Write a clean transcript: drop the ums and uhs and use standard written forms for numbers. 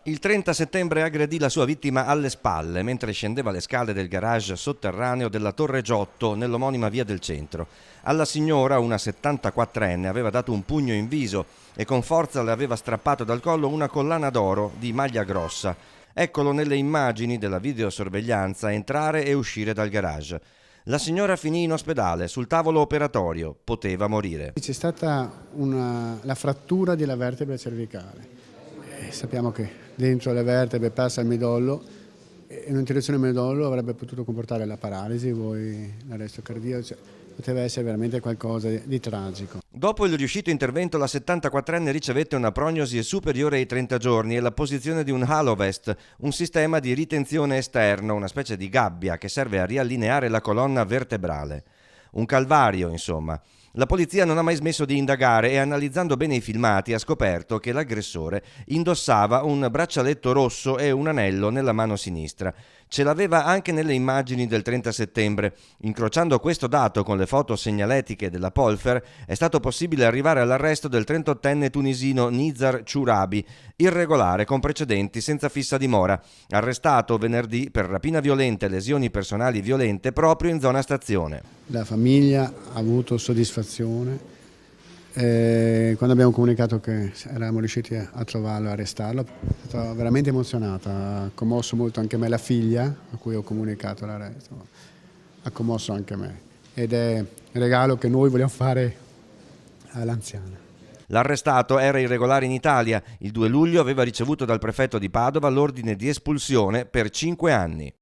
Il 30 settembre aggredì la sua vittima alle spalle mentre scendeva le scale del garage sotterraneo della Torre Giotto nell'omonima via del Centro. Alla signora, una 74enne, aveva dato un pugno in viso e con forza le aveva strappato dal collo una collana d'oro di maglia grossa. Eccolo nelle immagini della videosorveglianza entrare e uscire dal garage. La signora finì in ospedale, sul tavolo operatorio, poteva morire. C'è stata la frattura della vertebra cervicale. Sappiamo che dentro le vertebre passa il midollo e un'interruzione del midollo avrebbe potuto comportare la paralisi, poi l'arresto cardiaco, poteva essere veramente qualcosa di tragico. Dopo il riuscito intervento la 74enne ricevette una prognosi superiore ai 30 giorni e la posizione di un halo vest, un sistema di ritenzione esterno, una specie di gabbia che serve a riallineare la colonna vertebrale. Un calvario, insomma. La polizia non ha mai smesso di indagare e analizzando bene i filmati ha scoperto che l'aggressore indossava un braccialetto rosso e un anello nella mano sinistra. Ce l'aveva anche nelle immagini del 30 settembre. Incrociando questo dato con le foto segnaletiche della Polfer è stato possibile arrivare all'arresto del 38enne tunisino Nizar Chourabi, irregolare con precedenti senza fissa dimora, arrestato venerdì per rapina violenta e lesioni personali violente proprio in zona stazione. La famiglia ha avuto soddisfazione quando abbiamo comunicato che eravamo riusciti a trovarlo e arrestarlo. È stata veramente emozionata, ha commosso molto anche me, la figlia a cui ho comunicato l'arresto, ha commosso anche me ed è il regalo che noi vogliamo fare all'anziana. L'arrestato era irregolare in Italia. Il 2 luglio aveva ricevuto dal prefetto di Padova l'ordine di espulsione per 5 anni.